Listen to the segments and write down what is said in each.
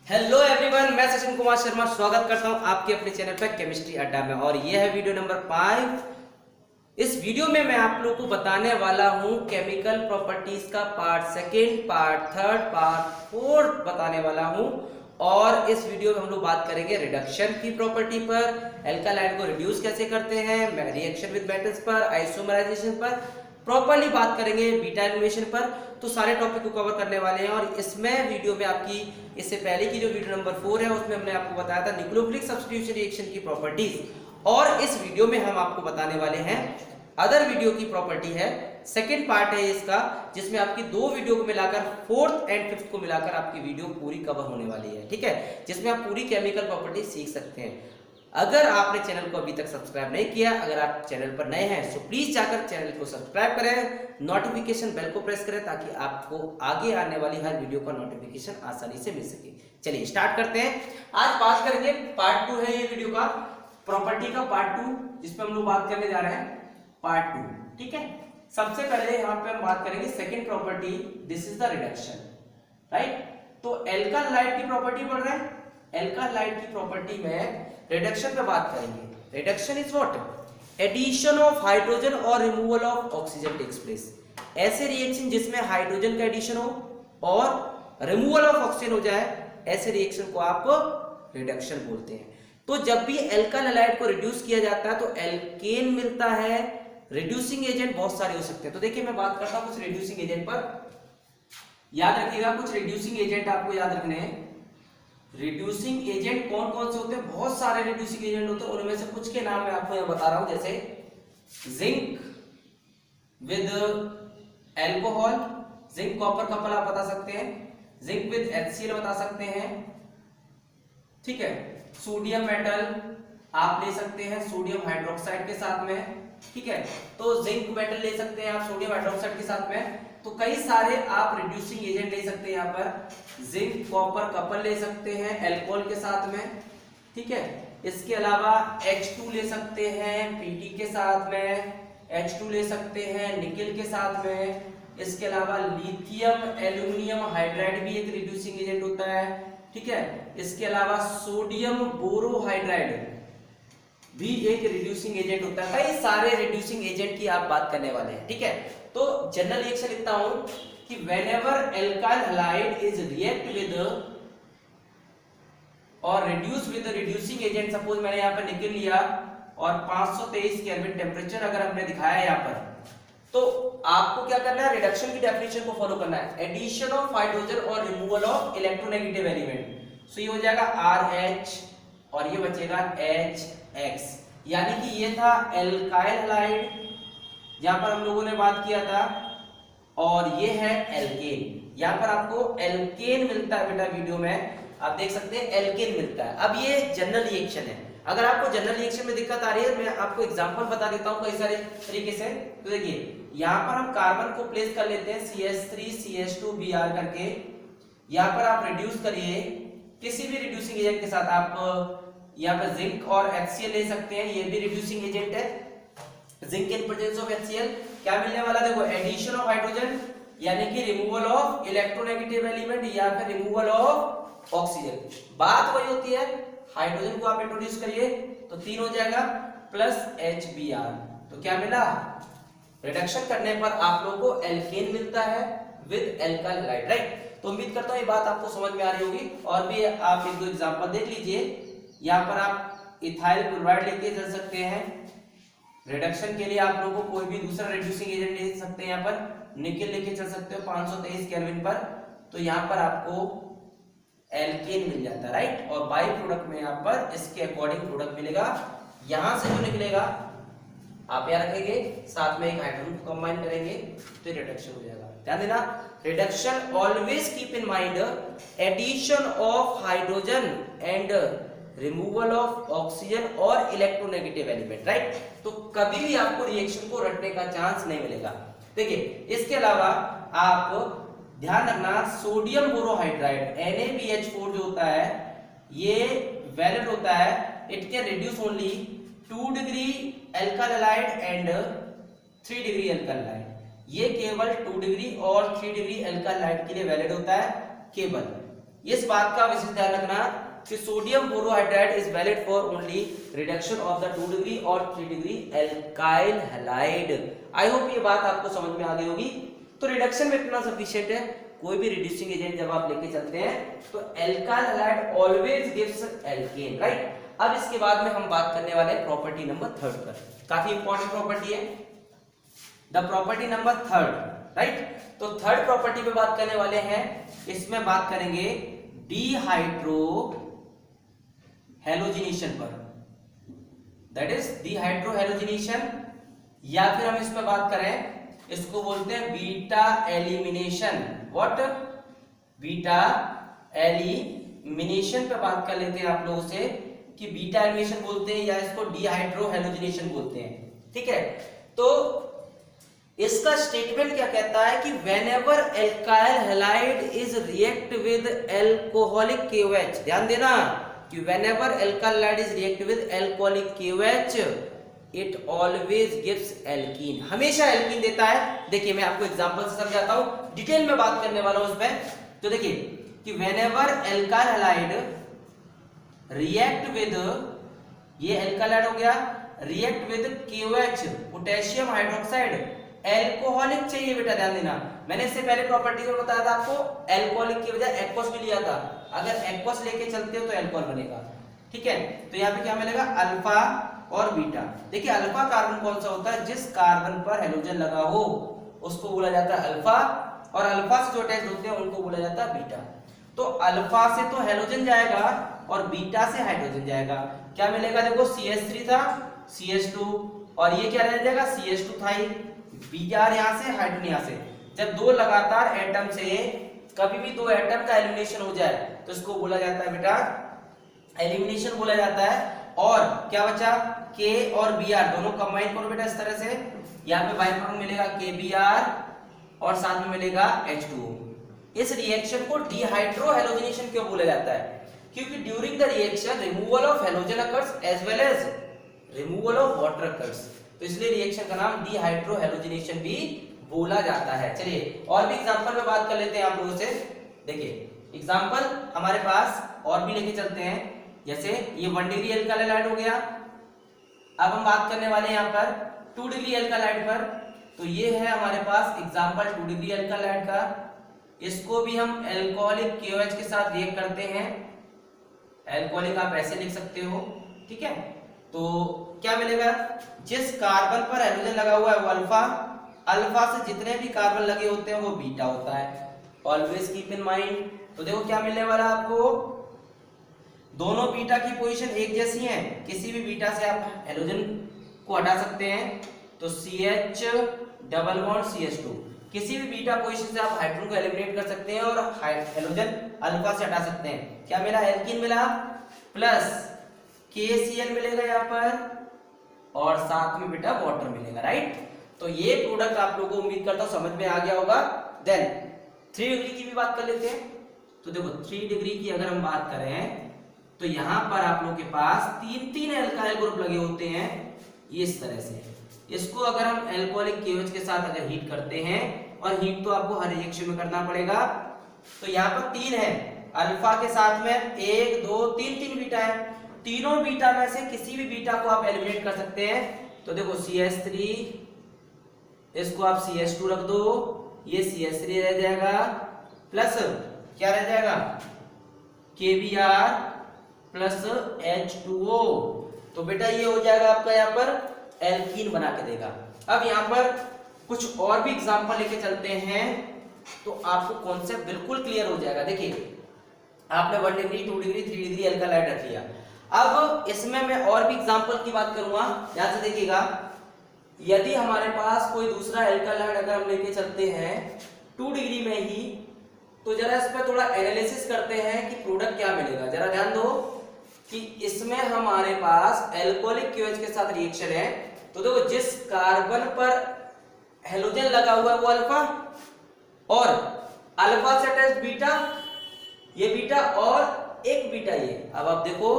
Hello everyone, मैं सचिन कुमार शर्मा स्वागत करता हूं आपके अपने चैनल पर केमिस्ट्री अड्डा में। और यह है वीडियो नंबर 5। इस वीडियो में मैं आप लोगों को बताने वाला हूं केमिकल प्रॉपर्टीज का part second, part third, part fourth बताने वाला हूं। और इस वीडियो में हम लोग बात करेंगे रिडक्शन की प्रॉपर्टी पर, एल्कालाइड को रिड्यूस कैसे करते हैं, रिएक्शन विद मेटल्स पर, आइसोमराइजेशन पर, प्रॉपर्ली बात करेंगे बीटा एलिमिनेशन पर। तो सारे टॉपिक को कवर करने वाले हैं। और इसमें वीडियो में आपकी इससे पहले की जो वीडियो नंबर 4 है उसमें हमने आपको बताया था न्यूक्लियोफिलिक सब्स्टिट्यूशन रिएक्शन की प्रॉपर्टीज। और इस वीडियो में हम आपको बताने वाले हैं अदर वीडियो की प्रॉपर्टी है, सेकेंड पार्ट है इसका, जिसमें आपकी दो वीडियो को मिलाकर फोर्थ एंड फिफ्थ को मिलाकर आपकी वीडियो पूरी कवर होने वाली है, ठीक है, जिसमें आप पूरी केमिकल प्रॉपर्टी सीख सकते हैं। अगर आपने चैनल को अभी तक सब्सक्राइब नहीं किया, अगर आप चैनल पर नए हैं तो प्लीज जाकर चैनल को सब्सक्राइब करें, नोटिफिकेशन बेल को प्रेस करें ताकि आपको आगे आने वाली हर वीडियो का नोटिफिकेशन आसानी से मिल सके। चलिए स्टार्ट करते हैं। आज बात करेंगे पार्ट 2 है ये वीडियो का, प्रॉपर्टी का पार्ट 2, जिसमें हम लोग बात करने जा रहे हैं पार्ट 2, ठीक है। सबसे पहले यहाँ पे हम बात करेंगे second property, this is the reduction, right. तो एल्कालाइड की प्रॉपर्टी पढ़ रहे हैं, एल्कालाइड की प्रॉपर्टी में रिडक्शन पे बात करेंगे। Reduction is what? Addition of hydrogen और removal of oxygen takes place. ऐसे रिएक्शन जिसमें हाइड्रोजन का एडिशन हो और रिमूवल ऑफ ऑक्सीजन हो जाए, ऐसे रिएक्शन को आप रिडक्शन बोलते हैं। तो जब भी एल्काइल हैलाइड को रिड्यूस किया जाता है तो एल्केन मिलता है। रिड्यूसिंग एजेंट बहुत सारे हो सकते हैं, तो देखिए मैं बात करता हूं कुछ रिड्यूसिंग एजेंट पर। याद रखिएगा कुछ रिड्यूसिंग एजेंट आपको याद रखने हैं। रिड्यूसिंग एजेंट कौन कौन से होते हैं? बहुत सारे रिड्यूसिंग एजेंट होते हैं, उनमें से कुछ के नाम मैं आपको यहां बता रहा हूं, जैसे zinc with alcohol, zinc copper couple आप बता सकते हैं, जिंक विद HCl बता सकते हैं, ठीक है। सोडियम मेटल आप ले सकते हैं सोडियम हाइड्रोक्साइड के साथ में, ठीक है। तो जिंक मेटल ले सकते हैं आप सोडियम हाइड्रोक्साइड के साथ में। तो कई सारे आप रिड्यूसिंग एजेंट ले सकते हैं यहाँ पर। जिंक कॉपर कपल ले सकते हैं एल्कोहल के साथ में, ठीक है। इसके अलावा H2 ले सकते हैं Pd के साथ में, H2 ले सकते हैं निकेल के साथ में। इसके अलावा लिथियम एल्यूमिनियम हाइड्राइड भी एक रिड्यूसिंग एजेंट होता है, ठीक है। इसके अलावा सोडियम बोरोहाइड्राइड भी एक रिड्यूसिंग एजेंट होता है। कई सारे रिड्यूसिंग एजेंट की आप बात करने वाले हैं, ठीक है। तो जनरल रिएक्शन लिखता हूं कि whenever alkyl halide is react with और reduce with the reducing agent, suppose मैंने यहाँ पर निकल लिया और 523 केल्विन टेम्परेचर अगर हमने दिखाया यहाँ पर, तो आपको क्या करना है? रिडक्शन की डेफिनेशन को फॉलो करना है। एडिशन ऑफ हाइड्रोजन और रिमूवल ऑफ इलेक्ट्रोनेगेटिव एलिमेंट। सो ये हो जाएगा RH और ये बचेगा HX, यानी कि ये था एल्काइल हैलाइड जहां पर हम लोगों ने बात किया था, और ये है एल्केन। यहां पर आपको एल्केन मिलता है बेटा, वीडियो में आप देख सकते हैं एल्केन मिलता है। अब ये जनरल रिएक्शन है। अगर आपको जनरल रिएक्शन में दिक्कत आ रही है, मैं आपको एग्जांपल बता देता हूं कई सारे तरीके से। तो देखिए यहां पर हम कार्बन को प्लेस कर लेते हैं CH3 CH2 Br करके। यहां पर आप रिड्यूस करिए किसी भी रिड्यूसिंग एजेंट के साथ। आप यहाँ पर जिंक और HCl ले सकते हैं, ये भी रिड्यूसिंग एजेंट है। Zinc in presence of HCl क्या मिलने वाला? देखो एडिशन ऑफ हाइड्रोजन यानी कि रिमूवल ऑफ इलेक्ट्रोनेगेटिव एलिमेंट या फिर रिमूवल ऑफ ऑक्सीजन। बात वही होती है, हाइड्रोजन को आप इंट्रोड्यूस करिए तो 3 हो जाएगा प्लस HBr, तो क्या मिला? रिडक्शन करने पर आप लोगों को एल्केन मिलता है विद एल्काइल हैलाइड, राइट। तो उम्मीद करता हूं ये बात आपको समझ में आ रही होगी। और भी आप एक दो एग्जांपल देख लीजिए। यहाँ पर आप इथाइल क्लोराइड लेके चल सकते हैं। रिडक्शन के लिए आप लोगों को कोई भी दूसरा रिड्यूसिंग एजेंट ले सकते हैं। यहाँ पर निकेल लेके चल सकते हो 523 केल्विन पर, तो यहाँ पर आपको एल्केन मिल जाता है, राइट। और बाई प्रोडक्ट में यहाँ पर इसके अकॉर्डिंग प्रोडक्ट मिलेगा। यहां से जो निकलेगा आप यहाँ रखेंगे, साथ में एक हाइड्रोजन को कंबाइन करेंगे तो रिडक्शन हो जाएगा। ध्यान देना, reduction always keep in mind addition of hydrogen and removal of oxygen और इलेक्ट्रोनेगेटिव एलिमेंट, राइट। तो कभी भी आपको रिएक्शन को रटने का चांस नहीं मिलेगा। देखिए इसके अलावा आप ध्यान रखना, सोडियम बोरोहाइड्राइड NaBH4 जो होता है ये वैलेंट होता है। It can reduce only 2 degree alkyl halide and 3 degree alkyl halide. ये केवल 2 डिग्री और 3 डिग्री एल्काइल हैलाइड के लिए वैलिड होता है केवल। इस बात का विशेष ध्यान रखना कि sodium borohydride is valid for only reduction of the 2 degree और 3 degree alkyl halide. I hope ये बात आपको समझ में आ गई होगी। तो रिडक्शन में इतना सफिशिएंट है, कोई भी रिड्यूसिंग एजेंट जब आप लेके चलते हैं तो alkyl halide always gives alkane, right. अब इसके बाद में हम बात करने वाले हैं प्रॉपर्टी नंबर 3 पर, काफी इंपॉर्टेंट प्रॉपर्टी है, द प्रॉपर्टी नंबर 3, राइट। तो थर्ड प्रॉपर्टी पे बात करने वाले हैं, इसमें बात करेंगे डिहाइड्रो हैलोजिनेशन पर, दैट इज डिहाइड्रो हैलोजिनेशन, या फिर हम इस पे बात करें, इसको बोलते हैं beta elimination. What? Beta elimination पे बात कर लेते हैं आप लोगों से कि बीटा एलिमिनेशन बोलते हैं या इसको डिहाइड्रो हैलोजिनेशन बोलते हैं, ठीक है। तो इसका स्टेटमेंट क्या कहता है कि whenever alkyl halide is react with alcoholic KOH, ध्यान देना कि whenever alkyl halide is react with alcoholic KOH it always gives alkene, हमेशा एल्कीन देता है। देखिए मैं आपको एग्जांपल से समझाता हूं, डिटेल में बात करने वाला हूं उसमें। तो देखिए कि whenever alkyl halide react with, ये एल्काइल हैलाइड हो गया, react with KOH potassium hydroxide, alcoholic चाहिए बेटा, ध्यान देना। मैंने इससे पहले प्रॉपर्टी में बताया था आपको, एल्कोहलिक की बजाय एक्वस भी लिया था, अगर एक्वस लेके चलते हो तो एल्कोहल बनेगा, ठीक है। तो यहाँ पे क्या मिलेगा, अल्फा और बीटा। देखिए अल्फा कार्बन कौन सा होता है, जिस कार्बन पर हेलोजन लगा हो उसको बोला जाता है अल्फा, और अल्फा से जो अटैच होते हैं उनको बोला जाता है बीटा। तो अल्फा से तो हेलोजन जाएगा और बीटा से हाइड्रोजन जाएगा, क्या मिलेगा, देखो CH3 था, CH2, और ये क्या रह जाएगा, CH2 था, Br यहाँ से, हाइड्रोजन यहाँ से। जब दो लगातार एटम से कभी भी दो एटम का एलिमिनेशन हो जाए तो इसको बोला जाता है बेटा एलिमिनेशन बोला जाता है। और क्या बचा, K और Br दोनों कंबाइन करो बेटा इस तरह से, यहाँ पे बाई प्रोडक्ट मिलेगा KBr और साथ में मिलेगा H2O। इस रिएक्शन को डिहाइड्रो हैलोजिनेशन क्यों बोला जाता है, क्योंकि during the reaction removal of halogen occurs as well as removal of water occurs, तो इसलिए रिएक्शन का नाम डिहाइड्रो हैलोजिनेशन भी बोला जाता है। चलिए और भी एग्जांपल में बात कर लेते हैं आप लोगों से। देखिए एग्जांपल हमारे पास और भी लेके चलते हैं, जैसे ये 1 डिग्री एल्काइल हैलाइड हो गया। अब हम बात करने वाले हैं यहाँ पर 2 डिग्री एल्काइल हैलाइड पर। तो ये है हमारे पास एग्जांपल 2 डिग्री एल्काइल हैलाइड का, इसको भी हम एल्कोहलिक KOH के साथ रिएक्ट करते हैं। एल्कोहलिक आप ऐसे लिख सकते हो, ठीक है। तो क्या मिलेगा, जिस कार्बन पर हाइड्रोजन लगा हुआ है वो अल्फा, अल्फा से जितने भी कार्बन लगे होते हैं वो बीटा होता है, ऑलवेज कीप इन माइंड। तो देखो क्या मिलने वाला आपको, दोनों बीटा की पोजीशन एक जैसी है, किसी भी बीटा से आप हाइड्रोजन को हटा सकते हैं, तो CH डबल बॉन्ड CH2, किसी भी बीटा पोजीशन से आप हाइड्रोजन को एलिमिनेट कर सकते हैं और हाइड्रोजन अल्फा से हटा सकते हैं। क्या मिला, एल्कीन मिला, प्लस KCl मिलेगा यहाँ पर, और साथ में बेटा वाटर मिलेगा, राइट। तो ये प्रोडक्ट आप लोगों को उम्मीद करता हूं समझ में आ गया होगा। देन 3 डिग्री की भी बात कर लेते हैं। तो देखो 3 डिग्री की अगर हम बात करें तो यहाँ पर आप लोगों के पास 3 एल्काइल ग्रुप लगे होते हैं इस तरह से। इसको अगर हम एल्कोहलिक KOH के साथ अगर हीट करते हैं, और हीट तो आपको हर रिएक्शन में करना पड़ेगा, तो यहाँ पर 3 है, अल्फा के साथ में 1 2 3 बीटा है, तीनों बीटा में से किसी भी बीटा को आप एलिमिनेट कर सकते हैं। तो देखो CH3, इसको आप CH2 रख दो, ये CH3 रह जाएगा, प्लस क्या रह जाएगा, KBr प्लस H2O। तो बेटा ये हो जाएगा आपका यहाँ पर एल्कीन बना के देगा। अब यहाँ पर कुछ और भी एग्जांपल लेके चलते हैं तो आपको कॉन्सेप्ट बिल्कुल क्लियर हो जाएगा। देखिए आपने 1 degree 2 degree 3 degree alkyl halide रख लिया। अब इसमें मैं और भी एग्जांपल की बात करूंगा, ध्यान से देखिएगा। यदि हमारे पास कोई दूसरा एल्काइल हैलाइड अगर हम लेके चलते हैं 2 डिग्री में ही, तो जरा इस पर थोड़ा एनालिसिस करते हैं कि प्रोडक्ट क्या मिलेगा। जरा ध्यान दो कि इसमें हमारे पास एल्कोहलिक KOH के साथ रिएक्शन है। तो देखो जिस कार्बन पर हेलोजन लगा हुआ है वो अल्फा, और अल्फा से अटैच बीटा, ये बीटा और एक बीटा ये। अब आप देखो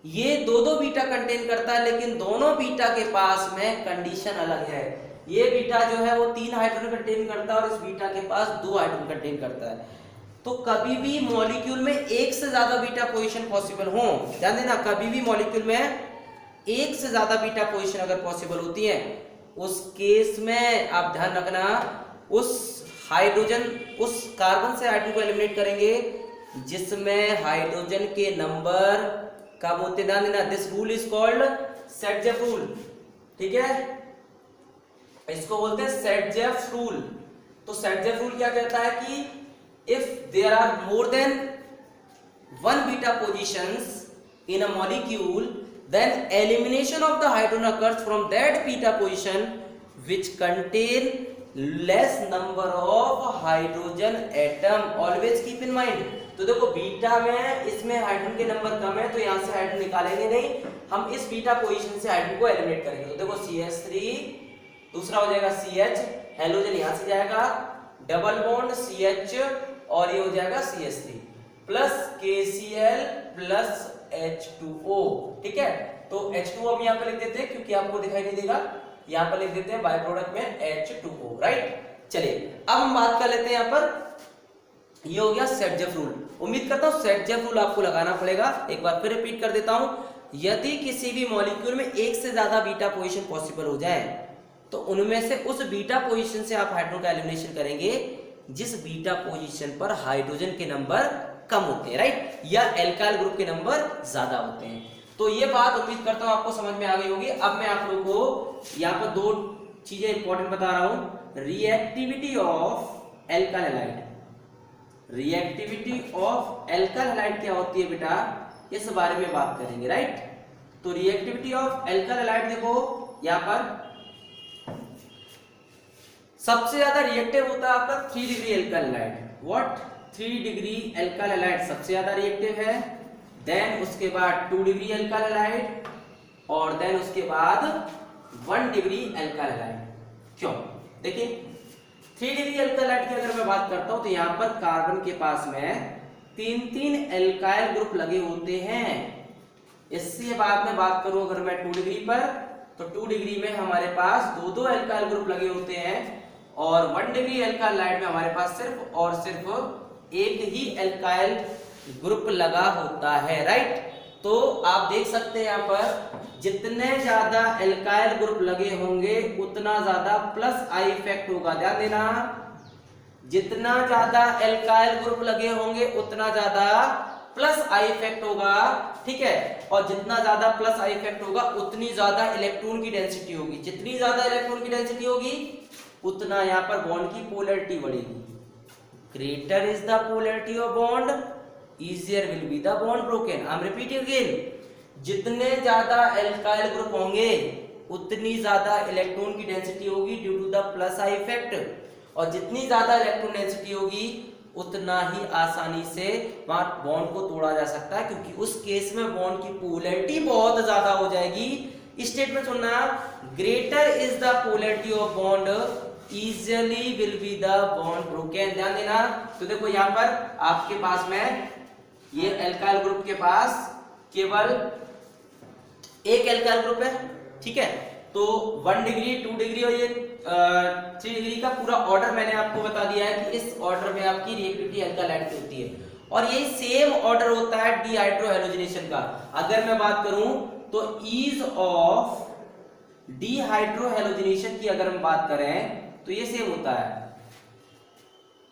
ये दो बीटा कंटेन करता है, लेकिन दोनों बीटा के पास में कंडीशन अलग है। ये बीटा जो है वो 3 हाइड्रोजन कंटेन करता है और इस बीटा के पास 2 हाइड्रोजन कंटेन करता है। तो कभी भी मॉलिक्यूल में एक से ज्यादा बीटा पोजीशन पॉसिबल हो, ध्यान देना, कभी भी मॉलिक्यूल में एक से ज्यादा बीटा पोजीशन अगर पॉसिबल होती है, उस केस में आप ध्यान रखना, उस हाइड्रोजन, उस कार्बन से हाइड्रोजन को एलिमिनेट करेंगे जिसमें हाइड्रोजन के नंबर कम होते, ध्यान देना, this rule is called सेटजेफ rule, ठीक है, इसको बोलते हैं सेटजेफ रूल। तो सेटजेफ रूल क्या कहता है कि if there are more than one beta positions in a molecule, then elimination of the hydrogen occurs from that beta position which contain less number of hydrogen atom. Always keep in mind. तो देखो beta में इसमें hydrogen के number कम है तो यहाँ से hydrogen निकालेंगे नहीं, हम इस बीटा पोजीशन से हाइड्रोजन को एलिमिनेट करेंगे। तो देखो CH3, दूसरा हो जाएगा CH, हेलोजन यहाँ से जाएगा, डबल बॉन्ड CH और ये हो जाएगा CH3 plus KCl plus H2O, ठीक है। तो H2O हम यहाँ पे लिख देते हैं क्योंकि आपको दिखाई नहीं देगा, यहाँ पर लिख देते हैं बाय प्रोडक्ट में H2O, राइट। चलिए अब हम बात कर लेते हैं यहाँ पर, ये हो गया सेटजेफ रूल। उम्मीद करता हूँ सेटजेफ रूल आपको लगाना पड़ेगा, एक बार फिर रिपीट कर देता हूँ, यदि किसी भी मॉलिक्यूल में एक से ज्यादा बीटा पोजीशन पॉसिबल हो जाए तो उनमें से उस बीटा पोजीशन से आप हाइड्रोजन का एलिमिनेशन करेंगे जिस बीटा पोजीशन पर हाइड्रोजन के नंबर कम होते हैं, राइट, या एल्काइल ग्रुप के नंबर ज्यादा होते हैं। तो ये बात उम्मीद करता हूं आपको समझ में आ गई होगी। अब मैं आप लोगों को यहाँ पर दो चीजें इंपॉर्टेंट बता रहा हूं, reactivity of alkyl halide, reactivity of alkyl halide क्या होती है बेटा, इस बारे में बात करेंगे, राइट। तो रिएक्टिविटी ऑफ एल्काइल हैलाइड देखो यहाँ पर सबसे ज्यादा रिएक्टिव होता है आपका 3 degree alkyl halide, what, 3 degree alkyl halide सबसे ज्यादा रिएक्टिव है, देन उसके बाद 2 डिग्री एल्काइल हैलाइड और देन उसके बाद 1 डिग्री एल्काइल हैलाइड। क्यों, देखिए 3 डिग्री एल्काइल हैलाइड की अगर मैं बात करता हूं तो यहां पर कार्बन के पास में 3 एल्काइल ग्रुप लगे होते हैं। इससे बाद में बात करूं अगर मैं 2 डिग्री पर, तो 2 डिग्री में हमारे पास 2 एल्काइल ग्रुप लगे होते हैं और 1 डिग्री एल्काइल हैलाइड में हमारे पास सिर्फ और सिर्फ एक ही एल्काइल ग्रुप लगा होता है, राइट। तो आप देख सकते हैं यहाँ पर जितने ज्यादा एल्काइल ग्रुप लगे होंगे उतना ज्यादा प्लस आई इफेक्ट होगा, ध्यान देना, जितना ज्यादा एल्काइल ग्रुप लगे होंगे उतना ज्यादा प्लस आई इफेक्ट होगा, ठीक है, और जितना ज्यादा प्लस आई इफेक्ट होगा उतनी ज्यादा इलेक्ट्रॉन की डेंसिटी होगी, जितनी ज्यादा इलेक्ट्रॉन की डेंसिटी होगी उतना यहाँ पर बॉन्ड की पोलैरिटी बढ़ेगी। Greater is the polarity of bond, easier will be the bond broken. I'm repeating again. जितने ज्यादा एल्काइल ग्रुप होंगे उतनी ज्यादा इलेक्ट्रॉन की डेंसिटी होगी due to the plus I effect, और जितनी ज्यादा इलेक्ट्रॉन डेंसिटी होगी उतना ही आसानी से वहां बॉन्ड को तोड़ा जा सकता है, क्योंकि उस केस में बॉन्ड की पोलैरिटी बहुत ज्यादा हो जाएगी। स्टेटमेंट सुनना, greater is the polarity of bond easily will be the bond broken, ध्यान देना। तो देखो यहाँ पर आपके पास में ये एल्काइल ग्रुप के पास केवल एक एल्काइल ग्रुप है, ठीक है, तो 1 डिग्री 2 डिग्री और ये 3 डिग्री का पूरा ऑर्डर मैंने आपको बता दिया है कि इस ऑर्डर में आपकी रिएक्टिविटी एल्काइल हैलाइड की होती है, और यही सेम ऑर्डर होता है डिहाइड्रोहेलोजिनेशन का। अगर मैं बात करूं तो ईज ऑफ डिहाइड्रोहेलोजिनेशन की अगर हम बात करें तो ये सेम होता है,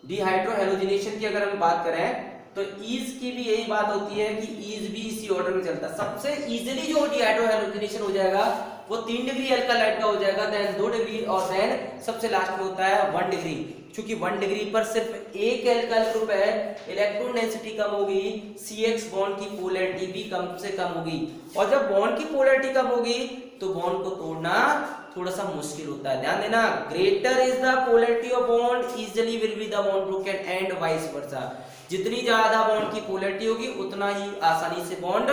डिहाइड्रोहेलोजिनेशन की अगर हम बात करें तो ईज की भी यही बात होती है कि ईज भी इसी ऑर्डर में चलता है। सबसे इजीली जो डिहाइड्रोहेलोजिनेशन हो जाएगा वो 3 डिग्री एल्काइल हैलाइड का हो जाएगा, देन 2 डिग्री और देन सबसे लास्ट में होता है 1 डिग्री। क्योंकि 1 डिग्री पर सिर्फ एक एल्काइल ग्रुप है, इलेक्ट्रॉन डेंसिटी कम होगी, CX बॉन्ड की पोलैरिटी भी कम से कम होगी, और जब बॉन्ड की पोलैरिटी कम होगी तो बॉन्ड को तोड़ना थोड़ा सा मुश्किल होता है, ध्यान देना। Greater is the polarity of bond easily will be the bond broken and vice versa, जितनी ज्यादा बॉन्ड की पोलैरिटी होगी उतना ही आसानी से बॉन्ड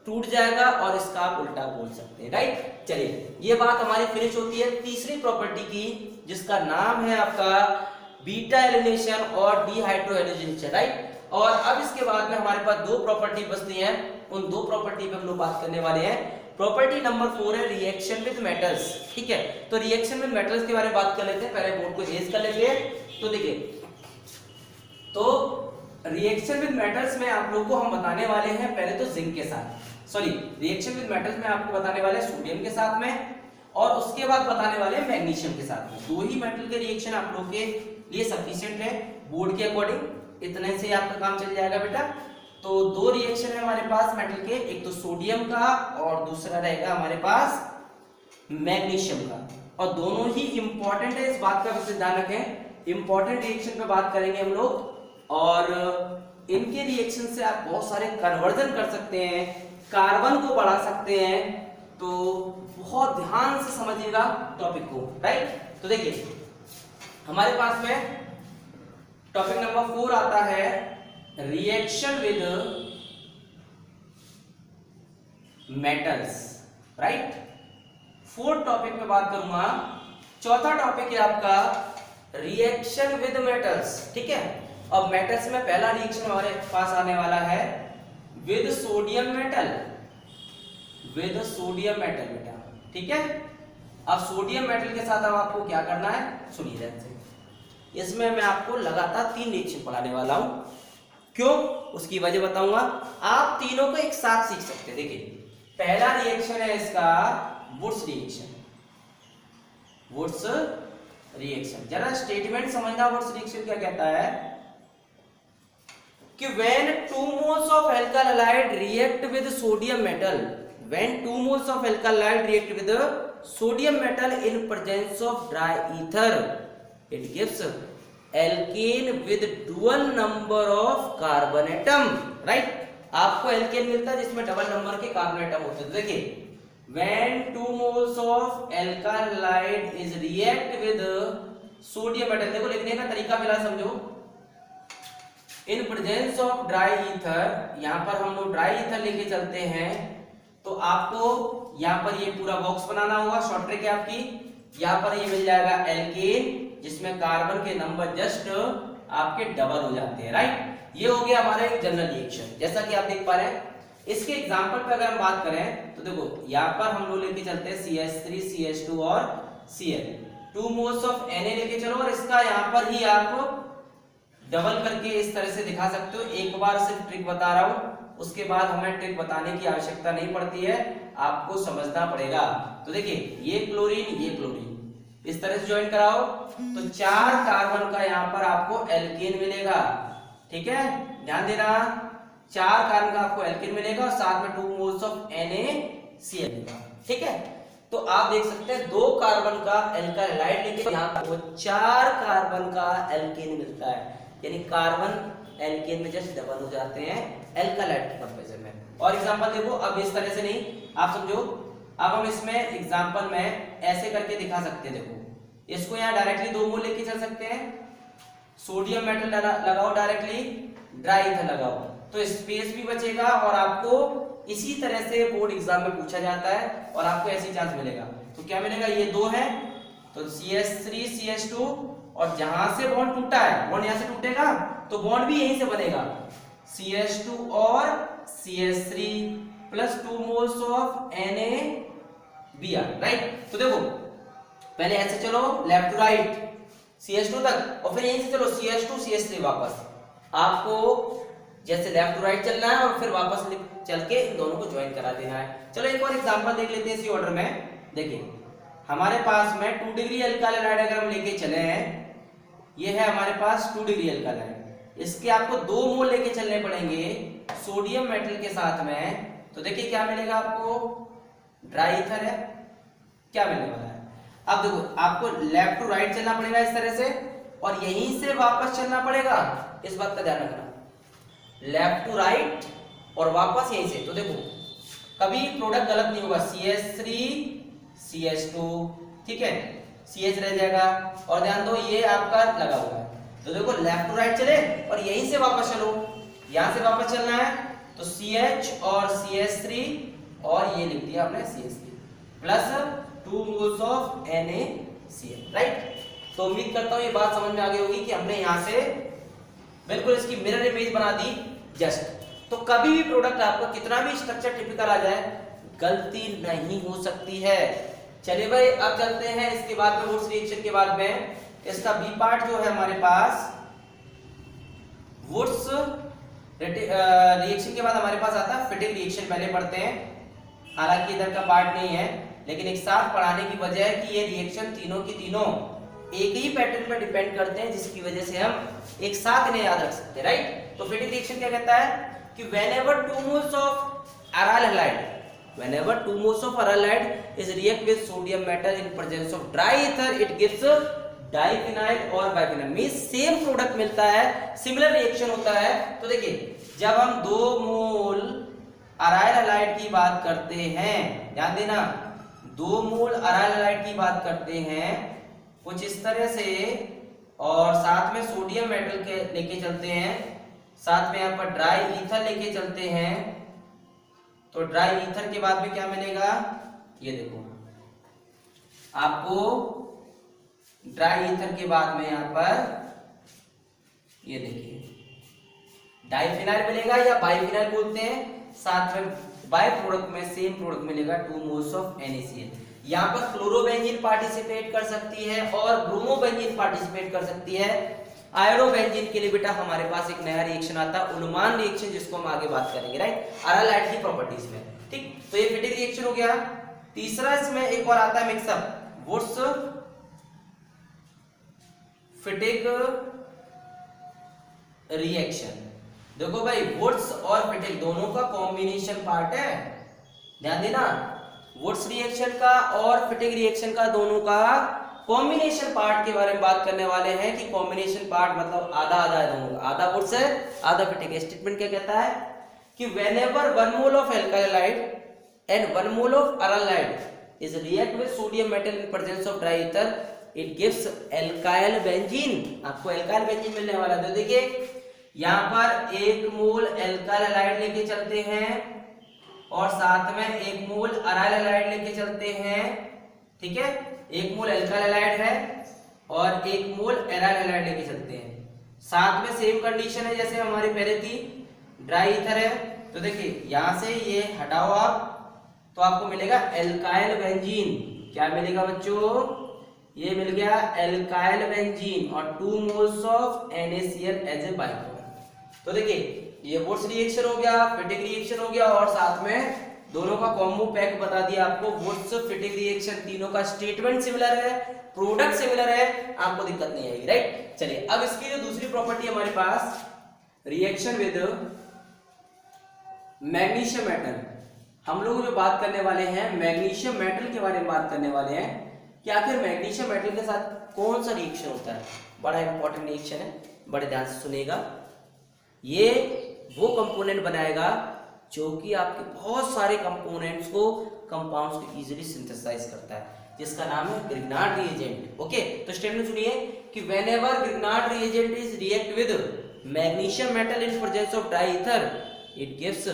टूट जाएगा, और इसका आप उल्टा बोल सकते हैं, राइट। चलिए ये बात हमारी फिनिश होती है तीसरी प्रॉपर्टी की, जिसका नाम है आपका बीटा एलिमिनेशन और डिहाइड्रोहेलोजिनेशन, राइट। और अब इसके बाद में हमारे पास 2 प्रॉपर्टी बचती हैं, उन 2 प्रॉपर्टी पे हम लोग बात करने वाले हैं। प्रॉपर्टी नंबर 4 है रिएक्शन विद मेटल्स, ठीक है। तो रिएक्शन विद मेटल्स के बारे में बात कर लेते हैं, पहले बोर्ड को रेज कर लेंगे। तो देखिए, तो रिएक्शन विद मेटल्स में आप लोगों को हम बताने वाले हैं पहले तो जिंक के साथ, सॉरी रिएक्शन विद मेटल्स में आपको बताने वाले हैं सोडियम के साथ में, और उसके बाद बताने वाले हैं मैग्नीशियम के साथ में। दो ही मेटल के रिएक्शन आप लोग के लिए सफिशिएंट है बोर्ड के अकॉर्डिंग, इतने से आपका काम चल जाएगा बेटा। तो दो रिएक्शन है हमारे पास मेटल के, एक तो सोडियम का और दूसरा रहेगा हमारे पास मैग्नीशियम का, और दोनों ही इंपॉर्टेंट है, इस बात का विशेष ध्यान रखें। इंपॉर्टेंट रिएक्शन पे बात करेंगे हम लोग, और इनके रिएक्शन से आप बहुत सारे कन्वर्जन कर सकते हैं, कार्बन को बढ़ा सकते हैं, तो बहुत ध्यान से समझिएगा टॉपिक को, राइट। तो देखिए हमारे पास में टॉपिक नंबर 4 आता है reaction with metals, right. 4th topic में बात करूंगा। चौथा टॉपिक है आपका रिएक्शन विद मेटल्स, ठीक है। अब मेटल्स में पहला रिएक्शन हमारे पास आने वाला है with sodium metal, with sodium metal बेटा, ठीक है। अब सोडियम मेटल के साथ अब आपको क्या करना है, सुनिए ध्यान से। इसमें मैं आपको लगातार 3 रिएक्शन पढ़ाने वाला हूं, क्यों उसकी वजह बताऊंगा। आप तीनों को एक साथ सीख सकते हैं। देखिए पहला रिएक्शन है इसका वुड्स रिएक्शन, वुड्स रिएक्शन। जरा स्टेटमेंट समझना, वुड्स रिएक्शन क्या कहता है कि when 2 moles of alkyl halide react with sodium metal, when 2 moles of alkyl halide react with sodium metal in presence of dry ether, it gives alkane with dual number of carbon atom, right। आपको alkene मिलता है जिसमें double number के carbon atom होते हैं। देखिए when 2 moles of alkyl halide is react with sodium metal, देखो लिखने का तरीका फिलहाल समझो। In presence of dry ether, यहां पर हम लोग ड्राई ईथर लेके चलते हैं, तो आपको यहां पर ये पूरा बॉक्स बनाना होगा। शॉर्ट ट्रिक है आपकी, यहां पर ये मिल जाएगा एल्केन जिसमें कार्बन के नंबर जस्ट आपके डबल हो जाते हैं, राइट। ये हो गया हमारा एक जनरल रिएक्शन, जैसा कि आप देख पा रहे हैं। इसके एग्जांपल पे अगर हम बात करें तो देखो यहां पर हम लोग लेके चलते हैं CH3 CH2 और Cl, 2 मोल्स ऑफ Na लेके चलो, और इसका यहां पर ही आप डबल करके इस तरह से दिखा सकते हो। एक बार सिर्फ ट्रिक बता रहा हूं, उसके बाद हमें ट्रिक बताने की आवश्यकता नहीं पड़ती है, आपको समझना पड़ेगा। तो देखिए ये क्लोरीन, ये क्लोरीन इस तरह से ज्वाइन कराओ, तो 4 कार्बन का यहां पर आपको एल्केन मिलेगा, ठीक है। ध्यान देना, 4 कार्बन का आपको एल्केन मिलेगा और साथ में 2 मोल्स ऑफ NaCl मिलेगा, ठीक है। तो आप देख सकते हैं 2 कार्बन का एल्काइल हाइड लेके यहां पर 4 कार्बन का एल्केन मिलता है, यानी कार्बन एल्केन में जस्ट डबल हो जाते हैं एल्कालाइड के कंपैरिजन में। और एग्जांपल देखो, अब इस तरह से नहीं, आप समझो, अब हम इसमें एग्जांपल में ऐसे करके दिखा सकते हैं। देखो इसको यहाँ डायरेक्टली 2 मोल लेके चल सकते हैं, सोडियम मेटल लगाओ डायरेक्टली, ड्राई ईथर लगाओ, तो स्पेस भी बचेगा, और आपको इसी तरह से बोर्ड एग्जाम में पूछा जाता है और आपको ऐसी चांस मिलेगा। तो क्या मिलेगा, ये 2 है तो CH3 CH2, और जहां से बॉन्ड टूटा है, बॉन्ड यहां से टूटेगा तो बॉन्ड भी यहीं से बनेगा, CH2 और CH3 plus 2 moles of NaBr, right. तो देखो पहले ऐसे चलो लेफ्ट टू राइट CH2 तक, और फिर यहीं से चलो CH2 CH3 वापस। आपको जैसे लेफ्ट टू राइट चलना है और फिर वापस चल के इन दोनों को ज्वाइन करा देना है। चलो एक और एग्जांपल देख लेते हैं इसी ऑर्डर में। देखिए हमारे पास में 2 डिग्री अल्काइल हाइड अगर हम लेके चले हैं, ये है हमारे पास 2 डिग्री अल्काइल हाइड, इसके आपको 2 मोल लेके चलने पड़ेंगे सोडियम मेटल के साथ में। तो देखिए क्या मिलेगा आपको, ड्राई ईथर है, क्या मिलने वाला है। अब देखो आपको लेफ्ट टू राइट चलना पड़ेगा इस तरह से, और यहीं से वापस चलना पड़ेगा, इस बात का ध्यान रखना, लेफ्ट टू राइट और वापस यहीं से। तो देखो कभी प्रोडक्ट गलत नहीं होगा, CH3 CH2, ठीक है, CH रह जाएगा, और ध्यान दो ये आपका लगा हुआ है। तो देखो लेफ्ट टू राइट चले और यहीं से वापस चलो, यहां से वापस चलना है तो CH और CH3, और ये लिख दिया आपने CH3 plus 2 moles of NaCl, right. तो उम्मीद करता हूं ये बात समझ में आ गई होगी कि हमने यहां से बिल्कुल इसकी मिरर इमेज बना दी जस्ट। तो कभी भी प्रोडक्ट आपको कितना भी स्ट्रक्चर टिपिकल आ जाए, गलती नहीं हो सकती है। चलिए भाई अब चलते हैं इसके बाद में वुड्स रिएक्शन के बाद में इसका बी पार्ट जो है हमारे पास वुड्स रिएक्शन के बाद हमारे पास आता है फिटिंग रिएक्शन, पहले पढ़ते हैं, हालांकि इधर का पार्ट नहीं है लेकिन एक साथ पढ़ाने की वजह है कि ये रिएक्शन तीनों की तीनों एक ही पैटर्न पर डिपेंड करते हैं, जिसकी वजह से हम एक साथ इन्हें याद रख सकते हैं, राइट। तो फिटिंग रिएक्शन क्या कहता है कि whenever two moles of aryl halide is react with sodium metal in presence of dry ether, it gives diphenyl और biphenyl, मींस सेम प्रोडक्ट मिलता है, सिमिलर रिएक्शन होता है। तो देखिए जब हम 2 मोल अराइल हैलाइड की बात करते हैं, ध्यान देना, 2 मोल अराइल हैलाइड की बात करते हैं कुछ इस तरह से, और साथ में सोडियम मेटल के लेके चलते हैं, साथ में यहाँ पर ड्राई ईथर लेके चलते हैं, तो ड्राई ईथर के बाद में क्या मिलेगा, ये देखो आपको ड्राई ईथर के बाद में यहाँ पर ये देखिए डाइफिनाइल मिलेगा या बाइफिनाइल बोलते हैं, साथ में बाय प्रोडक्ट में सेम प्रोडक्ट मिलेगा 2 मोल्स ऑफ NaCl। यहाँ पर क्लोरोबेंजीन पार्टिसिपेट कर सकती है और ब्रोमोबेंजीन पार्टिसिपेट कर सकती है। आयोडोबेंजीन के लिए बेटा हमारे पास एक नया रिएक्शन आता है, उन्मान रिएक्शन, जिसको हम आगे बात करेंगे, राइट, अराइल हैलाइड की प्रॉपर्टीज में, ठीक। तो ये फिटिंग रिएक्शन हो गया। तीसरा इसमें एक और आता है मिक्सअप, वुड्स फिटिंग रिएक्शन। देखो भाई वुड्स और फिटिंग दोनों का कॉम्बिनेशन पार्ट है, ध्यान देना, वुड्स रिएक्शन का और फिटिंग रिएक्शन का दोनों का कॉम्बिनेशन पार्ट के बारे में बात करने वाले हैं कि कॉम्बिनेशन पार्ट मतलब आधा आधा है दोनों का, आधा वुड्स है आधा फिटिंग। स्टेटमेंट क्या कहता है कि whenever 1 mole of alkyl halide and 1 mole of aryl halide is react with sodium metal in presence of dry ether, it gives alkyl benzene। आपको alkyl benzene मिलने वाला है। तो देखिए यहाँ पर 1 मोल alkyl halide लेके चलते हैं और साथ में 1 मोल aryl halide लेके चलते हैं, ठीक है, 1 मोल alkyl halide है और 1 मोल aryl halide लेके चलते हैं, साथ में सेम कंडीशन है जैसे हमारी पहले थी, ड्राई ईथर है। तो देखिए यहां से ये हटाओ आप, तो आपको मिलेगा एल्काइल बेंजीन। क्या मिलेगा बच्चों, ये मिल गया एल्काइल बेंजीन और 2 moles of NaCl as a by product. तो देखिए ये वुड्स रिएक्शन हो गया, फिटिंग रिएक्शन हो गया और साथ में दोनों का कॉम्बो पैक बता दिया आपको। वुड्स फिटिंग रिएक्शन तीनों का स्टेटमेंट सिमिलर है, प्रोडक्ट सिमिलर है, आपको दिक्कत नहीं आएगी, राइट। चलिए अब इसकी जो दूसरी प्रॉपर्टी हमारे पास, रिएक्शन विद मैग्नीशियम मेटल, हम लोग जो बात करने वाले हैं मैग्नीशियम मेटल के बारे में बात करने वाले हैं कि आखिर मैग्नीशियम मेटल के साथ कौन सा रिएक्शन होता है। बड़ा इंपॉर्टेंट रिएक्शन है, बड़े ध्यान से सुनिएगा। ये वो कंपोनेंट बनाएगा जो कि आपके बहुत सारे कंपोनेंट्स को, कंपाउंड्स को इजीली सिंथेसाइज करता है, जिसका नाम है ग्रिग्नार्ड रिएजेंट। ओके, तो स्टेटमेंट सुनिए कि whenever Grignard reagent is react with magnesium metal in presence of dry ether, it gives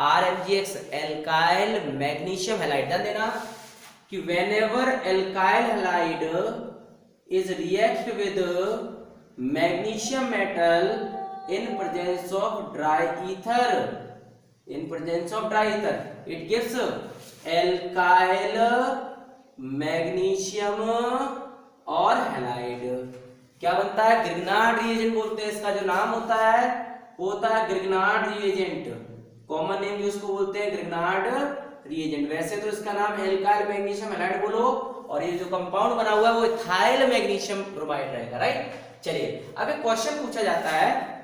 RMgX, alkyl magnesium halide. ध्यान देना कि whenever alkyl halide is react with magnesium metal in presence of dry ether, in presence of dry ether, it gives alkyl magnesium और halide. क्या बनता है, Grignard reagent बोलते हैं, इसका जो नाम होता है वो होता है ग्रिग्नार्ड रिएजेंट, कॉमन नेम जो इसको बोलते हैं ग्रिग्नार्ड रिएजेंट। वैसे तो इसका नाम एल्काइल मैग्नीशियम हैलाइड बोलो, और ये जो कंपाउंड बना हुआ है वो इथाइल मैग्नीशियम ब्रोमाइड रहेगा, राइट। चलिए अब एक क्वेश्चन पूछा जाता है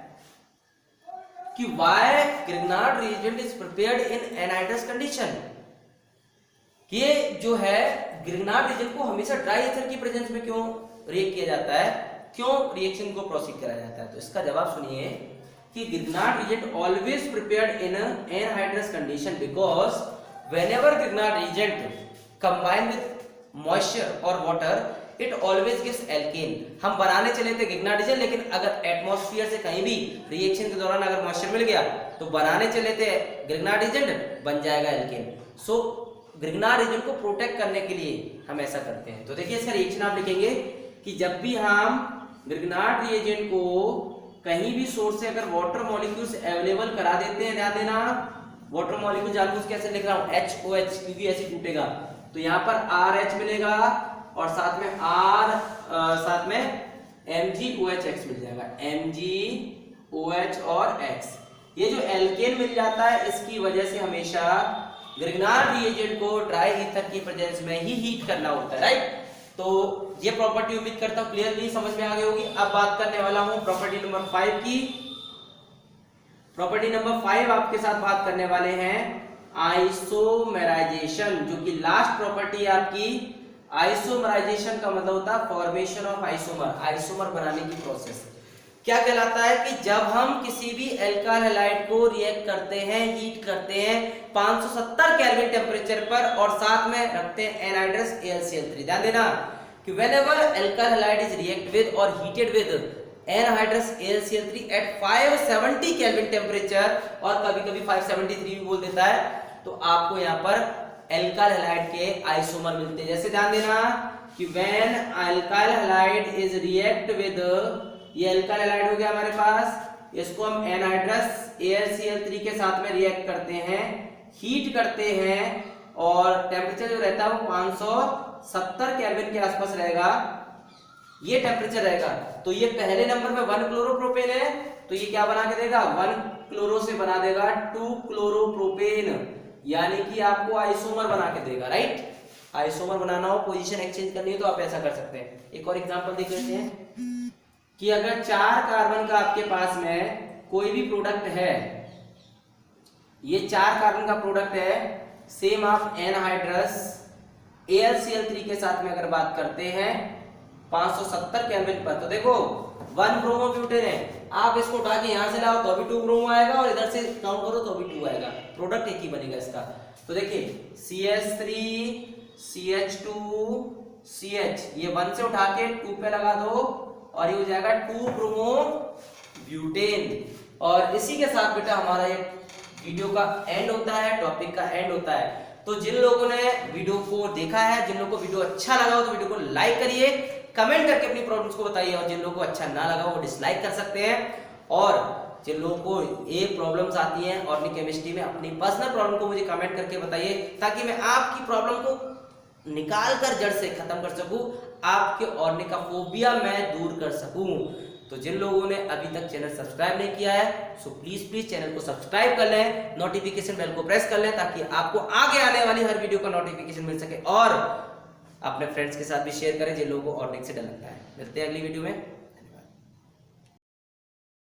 कि why Grignard reagent is prepared in anhydrous condition। ये जो है ग्रिग्नार्ड रिएजेंट को हमेशा ड्राई ईथर की प्रेजेंस में क्यों रिएक्ट किया जाता है, क्यों रिएक्शन को प्रोसीड कराया जाता है। तो इसका जवाब सुनिए कि Grignard reagent always prepared in anhydrous condition because whenever Grignard reagent combine with moisture और water it always gives alkane. हम बनाने चले थे ग्रिग्नार्ड रिएजेंट, लेकिन अगर एटमॉस्फेयर से कहीं भी रिएक्शन के दौरान अगर मॉइस्चर मिल गया तो बनाने चले थे ग्रिग्नार्ड रिएजेंट, बन जाएगा एल्केन। सो ग्रिग्नार्ड रिएजेंट को प्रोटेक्ट करने के लिए हम ऐसा करते हैं। तो देखिए इसका रिएक्शन आप लिखेंगे कि जब भी हम ग्रिग्नार्ड रिएजेंट को कहीं भी सोर्स से अगर वाटर मॉलिक्यूल्स अवेलेबल करा देते हैं, ध्यान देना वाटर मॉलिक्यूल जानबूझ कैसे लिख रहा हूं HOH, क्योंकि ऐसे टूटेगा, तो यहाँ पर RH मिलेगा और साथ में साथ में MgOHX मिल जाएगा, OH और X। ये जो एल्केन मिल जाता है इसकी वजह से हमेशा ग्रिग्नार्ड रिएजेंट को ड्राई ईथर की प्रेजेंस में ही हीट करना होता है, राइट। तो ये प्रॉपर्टी उम्मीद करता हूं क्लियरली समझ में आ गई होगी। अब बात करने वाला हूं प्रॉपर्टी नंबर 5 की। प्रॉपर्टी नंबर 5 आपके साथ बात करने वाले हैं आइसोमेराइजेशन, जो कि लास्ट प्रॉपर्टी है आपकी। आइसोमेराइजेशन का मतलब होता है फॉर्मेशन ऑफ आइसोमर, आइसोमर बनाने की प्रोसेस। क्या कहलाता है कि जब हम किसी भी एल्काइल हैलाइड को रिएक्ट करते हैं, हीट करते हैं 570 केल्विन टेम्परेचर पर और साथ में रखते हैं एनहाइड्रस AlCl3। ध्यान देना कि whenever alkyl halide is react with और heated with anhydrous AlCl3 at 570 Kelvin temperature, और कभी-कभी 573 भी बोल देता है, तो आपको यहाँ पर एल्काइल हैलाइड के आइसोमर मिलते हैं। जैसे ध्यान देना कि when alkyl halide is react with, ये एल्काइल हैलाइड हो गया हमारे पास, इसको हम एनहाइड्रस AlCl3 के साथ में रिएक्ट करते हैं, हीट करते हैं, और टेम्परेचर जो रहता है वो 570 केल्विन के आसपास रहेगा, ये टेम्परेचर रहेगा। तो ये पहले नंबर में 1 क्लोरोप्रोपेन है, तो ये क्या बना के देगा, 1 क्लोरो से बना देगा 2 क्लोरोप्रोपेन, यानी कि आपको आइसोमर बना के देगा, राइट। आइसोमर बनाना हो, पोजीशन एक्सचेंज करनी हो, तो आप ऐसा कर सकते हैं। एक और एग्जांपल देख लेते हैं कि अगर 4 कार्बन का आपके पास में कोई भी प्रोडक्ट है, ये 4 कार्बन का प्रोडक्ट है, सेम आप एनहाइड्रस AlCl3 के साथ में अगर बात करते हैं 570 केल्विन पर, तो देखो 1 ब्रोमो ब्यूटेन है, आप इसको उठा के यहां से लाओ तो भी 2 ब्रोमो आएगा, और इधर से काउंट करो तो भी 2 आएगा, प्रोडक्ट एक ही बनेगा इसका। तो देखिए CH3 CH2 CH, ये 1 से उठा के 2 पे लगा दो और ये हो जाएगा 2 ब्रोमो ब्यूटेन। और इसी के साथ बेटा हमारा ये वीडियो का एंड होता है, टॉपिक का एंड होता है। तो जिन लोगों ने वीडियो को देखा है, जिन लोगों को वीडियो अच्छा लगा हो तो वीडियो को लाइक करिए, कमेंट करके अपनी प्रॉब्लम्स को बताइए, और जिन लोगों को अच्छा ना लगा वो डिसलाइक कर सकते हैं। और जिन लोगों को ये प्रॉब्लम्स आती हैं ऑर्गेनिक केमिस्ट्री में, अपनी पर्सनल प्रॉब्लम को मुझे कमेंट करके बताइए, ताकि मैं आपकी प्रॉब्लम को निकाल कर जड़ से खत्म कर सकूं, आपके ऑर्गेनिक का फोबिया मैं दूर कर सकूं। तो जिन लोगों ने अभी तक चैनल सब्सक्राइब नहीं किया है, सो प्लीज चैनल को सब्सक्राइब कर लें, नोटिफिकेशन बेल को प्रेस कर लें, ताकि आपको आगे आने वाली हर वीडियो का नोटिफिकेशन मिल सके, और अपने फ्रेंड्स के साथ भी शेयर करें जिन लोगों को ऑर्गेनिक से डर लगता है। मिलते हैं अगली वीडियो में।